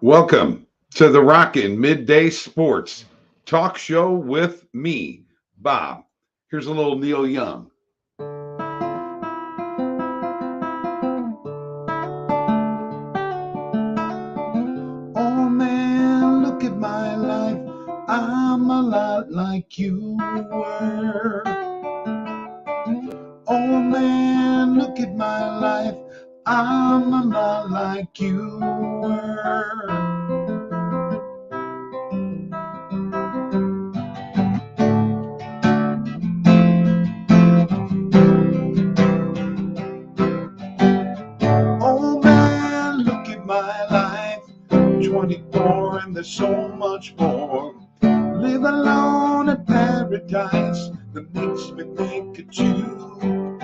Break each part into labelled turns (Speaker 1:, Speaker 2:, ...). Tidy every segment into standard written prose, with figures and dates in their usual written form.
Speaker 1: Welcome to the Rockin' Midday Sports Talk Show with me, Bob. Here's a little Neil Young. Oh man, look at my life. I'm a lot like you were. Oh man, look at my life. I'm a lot like you were. Oh man, look at my life. 24 and there's so much more. Live alone in paradise that makes me think of you.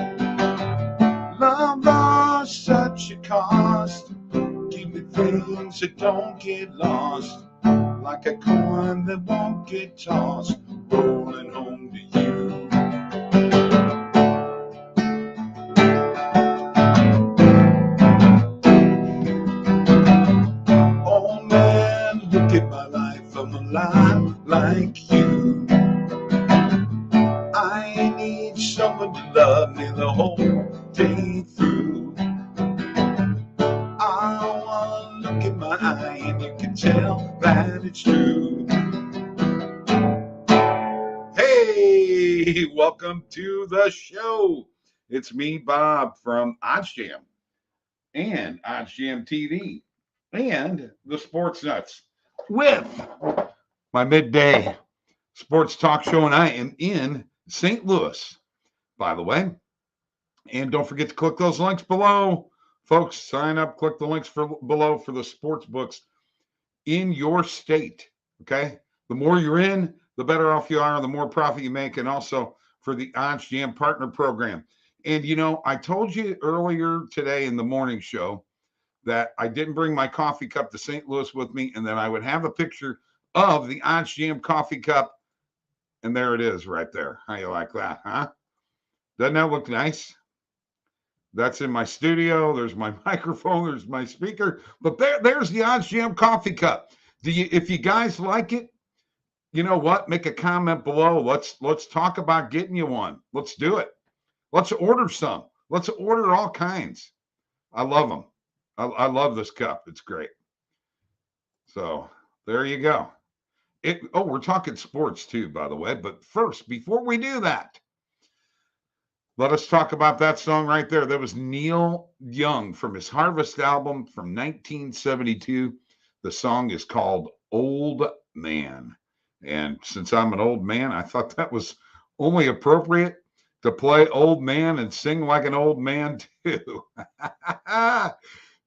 Speaker 1: Love lost such a cost. Give me things that don't get lost. Like a coin that won't get tossed. Rolling home to you. Oh man, look at my life. I'm alive like you. I need someone to love me the whole day through. I want to look in my eye and you can tell that it's true. Hey, welcome to the show. It's me, Bob, from OddsJam and OddsJam TV and the Sports Nuts with my midday sports talk show, and I am in St. Louis, by the way. And don't forget to click those links below. Folks, sign up, click the links below for the sports books in your state. Okay? The more you're in, the better off you are, the more profit you make, and also for the OddsJam Partner Program. And you know, I told you earlier today in the morning show that I didn't bring my coffee cup to St. Louis with me, and that I would have a picture of the OddsJam coffee cup. And there it is right there. How you like that, huh? Doesn't that look nice? That's in my studio. There's my microphone. There's my speaker. But there's the OddsJam coffee cup. If you guys like it, you know what? Make a comment below. Let's talk about getting you one. Let's do it. Let's order some. Let's order all kinds. I love them. I love this cup. It's great. So there you go. We're talking sports too, by the way. But first, before we do that, let us talk about that song right there. That was Neil Young from his Harvest album from 1972. The song is called Old Man. And since I'm an old man, I thought that was only appropriate to play Old Man and sing like an old man too.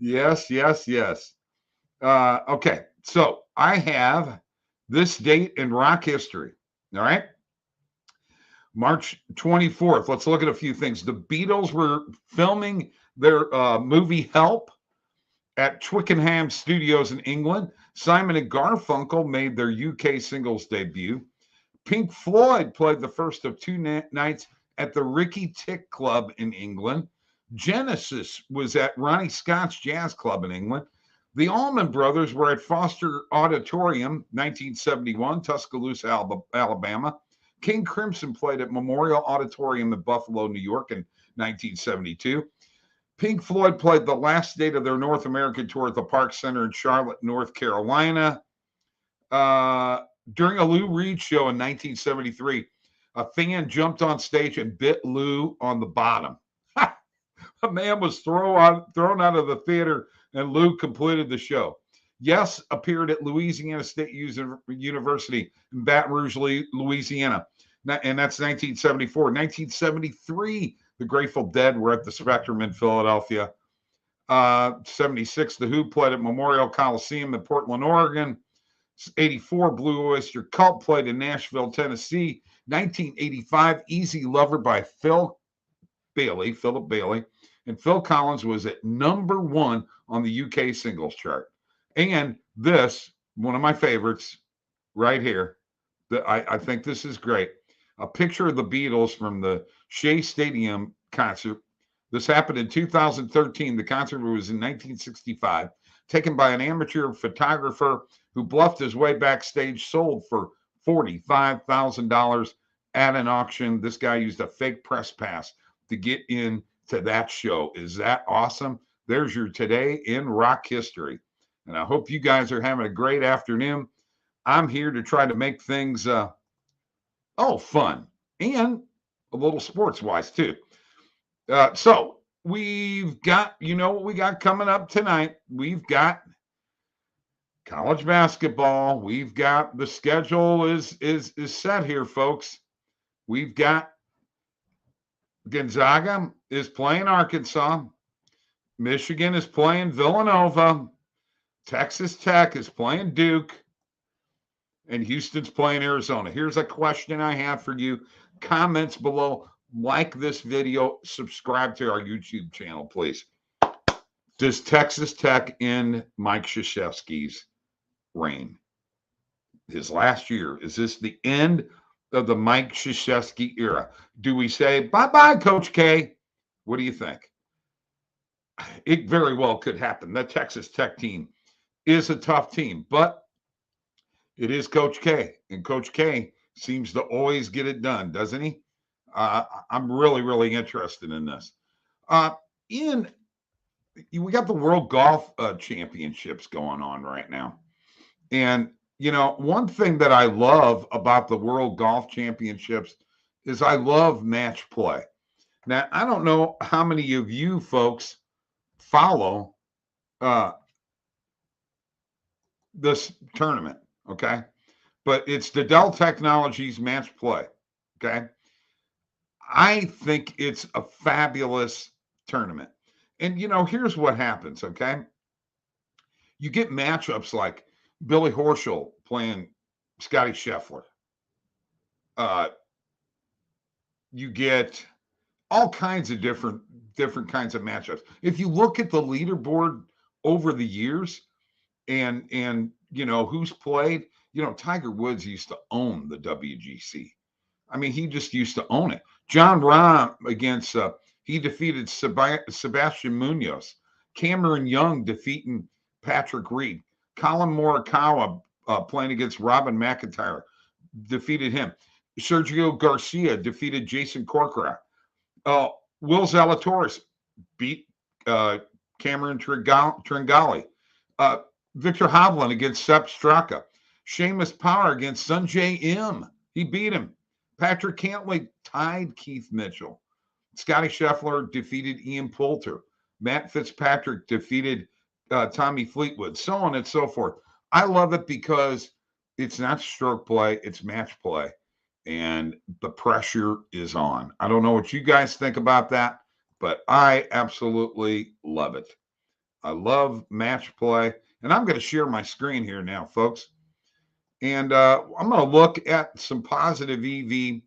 Speaker 1: Yes, yes, yes. Okay, so I have this date in rock history. All right. March 24th. Let's look at a few things. The Beatles were filming their movie Help at Twickenham Studios in England. Simon and Garfunkel made their UK singles debut. Pink Floyd played the first of two nights at the Ricky Tick Club in England. Genesis was at Ronnie Scott's Jazz Club in England. The Allman Brothers were at Foster Auditorium, 1971, Tuscaloosa, Alabama. King Crimson played at Memorial Auditorium in Buffalo, New York in 1972. Pink Floyd played the last date of their North American tour at the Park Center in Charlotte, North Carolina. During a Lou Reed show in 1973, a fan jumped on stage and bit Lou on the bottom. A man was thrown out of the theater, and Lou completed the show. Yes appeared at Louisiana State University in Baton Rouge, Louisiana. And that's 1974. 1973, the Grateful Dead were at the Spectrum in Philadelphia. 76, The Who played at Memorial Coliseum in Portland, Oregon. 84, Blue Oyster Cult played in Nashville, Tennessee. 1985, Easy Lover by Philip Bailey. And Phil Collins was at number 1 on the UK singles chart. And this, one of my favorites, right here. I think this is great. A picture of the Beatles from the Shea Stadium concert This happened in 2013. The concert was in 1965, taken by an amateur photographer who bluffed his way backstage, sold for $45,000 at an auction. This guy used a fake press pass to get in to that show. Is that awesome? There's your today in rock history. And I hope you guys are having a great afternoon. I'm here to try to make things fun and a little sports wise too. So we've got, what we got coming up tonight. We've got college basketball. We've got the schedule is set here, folks. We've got Gonzaga is playing Arkansas. Michigan is playing Villanova. Texas Tech is playing Duke. And Houston's playing Arizona. Here's a question I have for you. Comments below. Like this video. Subscribe to our YouTube channel, please. Does Texas Tech end Mike Krzyzewski's reign? His last year. Is this the end of the Mike Krzyzewski era? Do we say, bye-bye, Coach K? What do you think? It very well could happen. That Texas Tech team is a tough team, but it is Coach K, and Coach K seems to always get it done, doesn't he? I'm really, really interested in this. We got the World Golf Championships going on right now. And, one thing that I love about the World Golf Championships is I love match play. Now, I don't know how many of you folks follow this tournament, okay? But it's the Dell Technologies match play, okay? I think it's a fabulous tournament. And, here's what happens, okay? You get matchups like Billy Horschel playing Scotty Scheffler. You get all kinds of different kinds of matchups. If you look at the leaderboard over the years and who's played, Tiger Woods used to own the WGC. I mean, he just used to own it. John Rahm against he defeated Sebastian Munoz. Cameron Young defeating Patrick Reed. Colin Morikawa playing against Robin McIntyre defeated him. Sergio Garcia defeated Jason Corcoran. Will Zalatoris beat Cameron Tringali. Victor Hovland against Sepp Straka. Seamus Power against Sungjae Im. He beat him. Patrick Cantlay tied Keith Mitchell. Scotty Scheffler defeated Ian Poulter. Matt Fitzpatrick defeated Tommy Fleetwood, so on and so forth. I love it because it's not stroke play, it's match play. And the pressure is on. I don't know what you guys think about that, but I absolutely love it. I love match play. And I'm going to share my screen here now, folks. And I'm going to look at some positive EV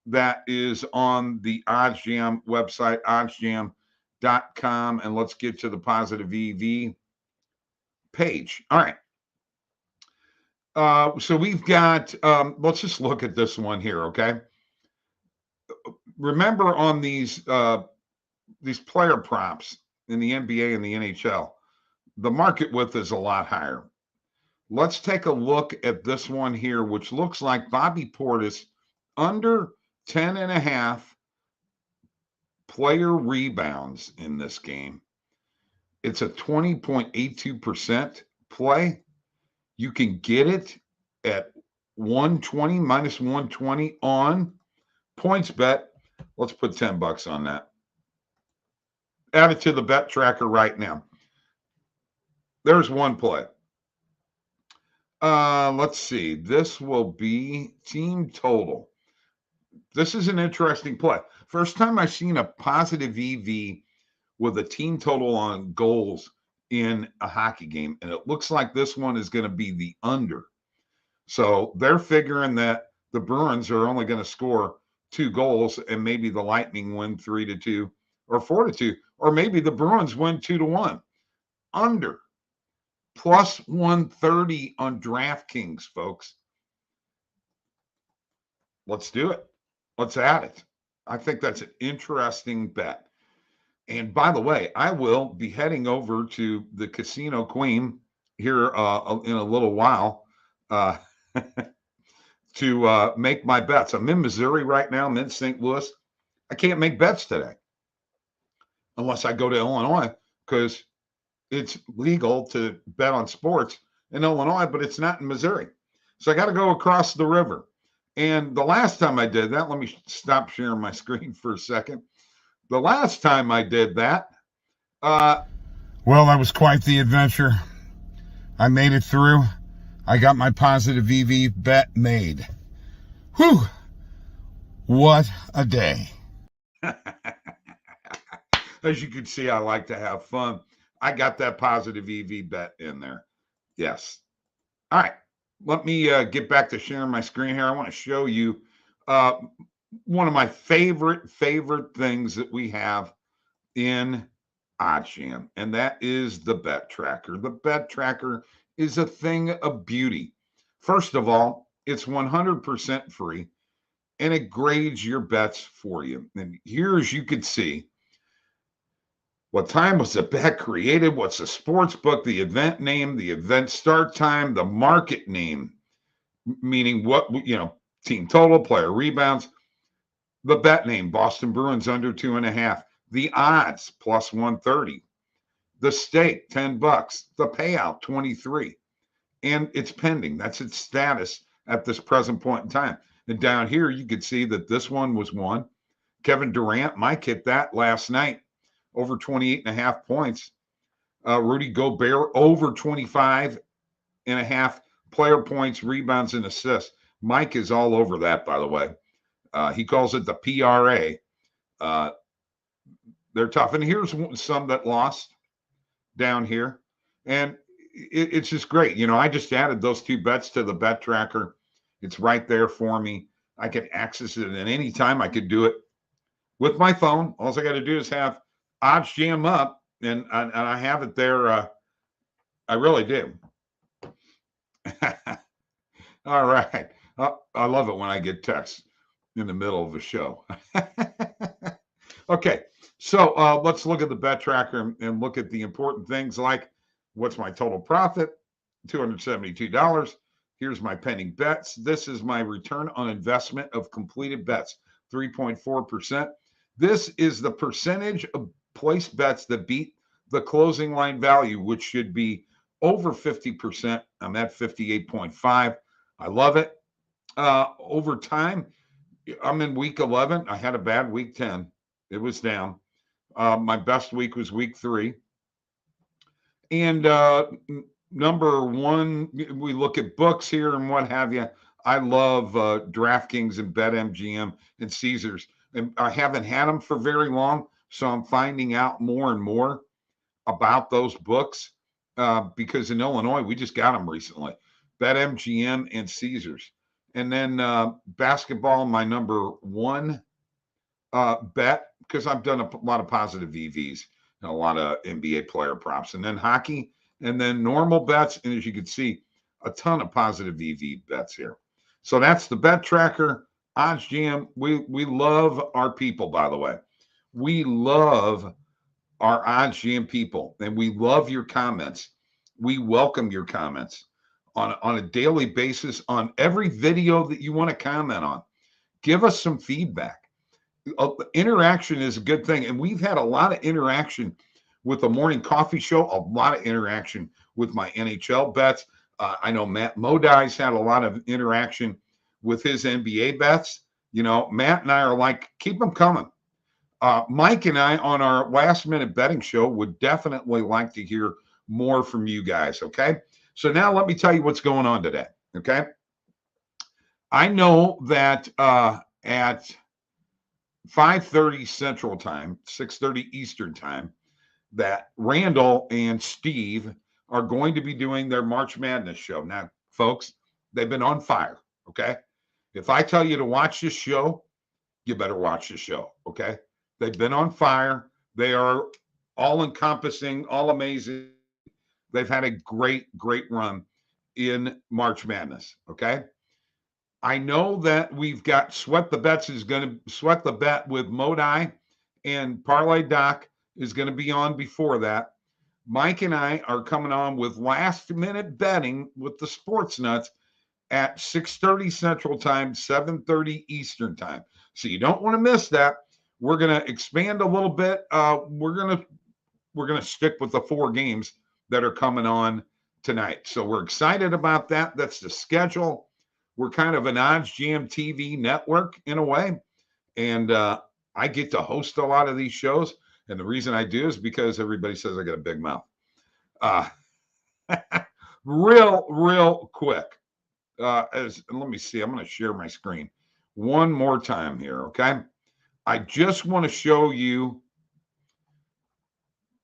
Speaker 1: that is on the OddsJam website, oddsjam.com. And let's get to the positive EV page. All right. So we've got, let's just look at this one here, okay? Remember on these player props in the NBA and the NHL, the market width is a lot higher. Let's take a look at this one here, which looks like Bobby Portis under 10.5 player rebounds in this game. It's a 20.82% play. You can get it at 120 minus 120 on PointsBet. Let's put $10 on that. Add it to the bet tracker right now. There's one play. Let's see. This will be team total. This is an interesting play. First time I've seen a positive EV with a team total on goals in a hockey game, and it looks like this one is going to be the under. So they're figuring that the Bruins are only going to score 2 goals, and maybe the Lightning win 3-2 or 4-2, or maybe the Bruins win 2-1. Under. Plus 130 on DraftKings, folks. Let's do it. Let's add it. I think that's an interesting bet. And by the way, I will be heading over to the Casino Queen here in a little while uh, to make my bets. I'm in Missouri right now. I'm in St. Louis. I can't make bets today unless I go to Illinois because it's legal to bet on sports in Illinois, but it's not in Missouri. So I got to go across the river. And the last time I did that, let me stop sharing my screen for a second. The last time I did that, well, that was quite the adventure. I made it through. I got my positive EV bet made. Whew! What a day. As you can see, I like to have fun. I got that positive EV bet in there. Yes. All right. Let me get back to sharing my screen here. I want to show you one of my favorite things that we have in OddsJam, and that is the bet tracker. The bet tracker is a thing of beauty. First of all, it's 100% free, and it grades your bets for you. And here, as you can see, what time was the bet created? What's the sports book? The event name, the event start time, the market name, meaning what, team total, player rebounds, the bet name, Boston Bruins under 2.5, the odds plus 130, the stake $10, the payout 23, and it's pending. That's its status at this present point in time. And down here, you could see that this one was won. Kevin Durant, Mike hit that last night, over 28.5 points. Rudy Gobert, over 25.5 player points, rebounds, and assists. Mike is all over that, by the way. He calls it the PRA. They're tough. And here's some that lost down here. And it's just great. I just added those two bets to the bet tracker. It's right there for me. I can access it at any time. I could do it with my phone. All I got to do is have OddsJam up, and I have it there. I really do. All right. I love it when I get texts in the middle of a show. Okay, so let's look at the bet tracker and look at the important things like what's my total profit, $272. Here's my pending bets. This is my return on investment of completed bets, 3.4%. This is the percentage of placed bets that beat the closing line value, which should be over 50%. I'm at 58.5. I love it. Over time, I'm in week 11. I had a bad week 10. It was down. My best week was week 3. And number one, we look at books here and what have you. I love DraftKings and BetMGM and Caesars. And I haven't had them for very long, so I'm finding out more and more about those books because in Illinois, we just got them recently. BetMGM and Caesars. And then basketball, my number one bet, because I've done a lot of positive EVs and a lot of NBA player props. And then hockey, and then normal bets. And as you can see, a ton of positive EV bets here. So that's the bet tracker. OddsJam, we love our people, by the way. We love our OddsJam people, and we love your comments. We welcome your comments on a daily basis on every video that you want to comment on. Give us some feedback. Interaction is a good thing, and we've had a lot of interaction with the morning coffee show, a lot of interaction with my NHL bets. I know Matt Modai's had a lot of interaction with his NBA bets. Matt and I are like, keep them coming. Mike and I on our last minute betting show would definitely like to hear more from you guys. Okay. So now let me tell you what's going on today. Okay. I know that at 5:30 Central Time, 6:30 Eastern Time, that Randall and Steve are going to be doing their March Madness show. Now, folks, they've been on fire. Okay. If I tell you to watch this show, you better watch the show. Okay. They've been on fire. They are all encompassing, all amazing. They've had a great run in March Madness. Okay. I know that we've got Sweat the Bets is going to sweat the bet with Modai and Parlay Doc is going to be on before that. Mike and I are coming on with last-minute betting with the Sports Nuts at 6:30 Central Time, 7:30 Eastern Time. So you don't want to miss that. We're going to expand a little bit. We're going to stick with the 4 games that are coming on tonight. So we're excited about that. That's the schedule. We're kind of an OddsJam TV network in a way. And I get to host a lot of these shows. And the reason I do is because everybody says I got a big mouth. Real quick. Let me see. I'm going to share my screen one more time here. Okay. I just want to show you.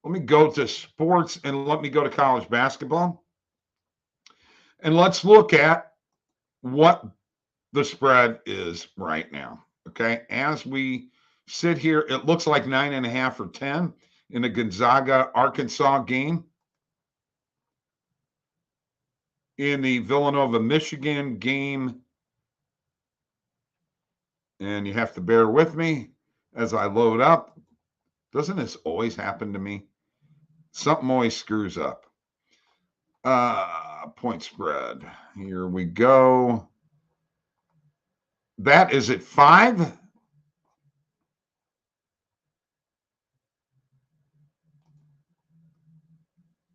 Speaker 1: Let me go to sports and let me go to college basketball. And let's look at what the spread is right now. Okay. As we sit here, it looks like 9.5 or 10 in the Gonzaga Arkansas game. In the Villanova Michigan game. And you have to bear with me as I load up. Doesn't this always happen to me? Something always screws up. Point spread. Here we go. That is at 5.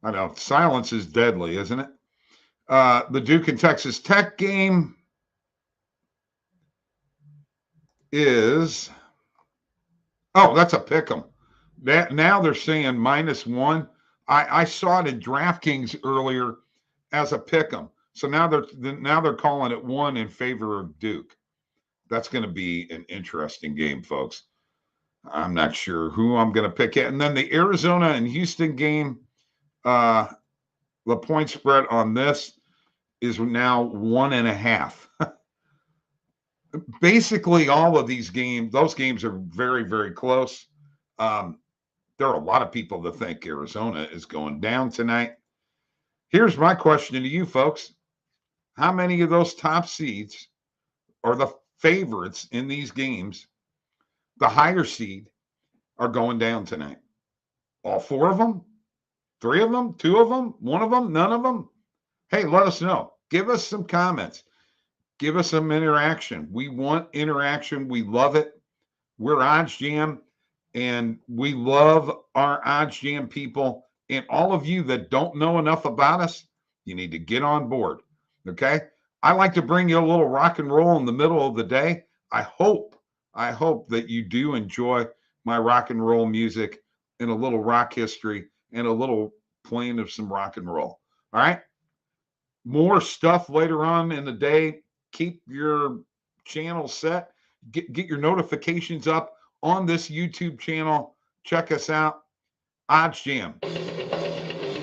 Speaker 1: I know, silence is deadly, isn't it? The Duke and Texas Tech game is, that's a pick 'em. That now they're saying -1. I saw it in DraftKings earlier as a pick 'em. So now they're calling it 1 in favor of Duke. That's going to be an interesting game, folks. I'm not sure who I'm going to pick it. And then the Arizona and Houston game, the point spread on this is now 1.5. Basically, all of these games, those games are very, very close. There are a lot of people that think Arizona is going down tonight. Here's my question to you, folks. How many of those top seeds are the favorites in these games? The higher seed are going down tonight. All 4 of them? 3 of them? 2 of them? 1 of them? None of them? Hey, let us know. Give us some comments. Give us some interaction. We want interaction. We love it. We're OddsJam, and we love our OddsJam people. And all of you that don't know enough about us, you need to get on board, okay? I like to bring you a little rock and roll in the middle of the day. I hope that you do enjoy my rock and roll music and a little rock history and a little playing of some rock and roll. All right? More stuff later on in the day. Keep your channel set. Get your notifications up on this YouTube channel. Check us out. OddsJam.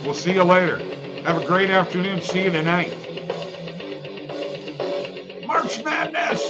Speaker 1: We'll see you later. Have a great afternoon. See you tonight. March Madness.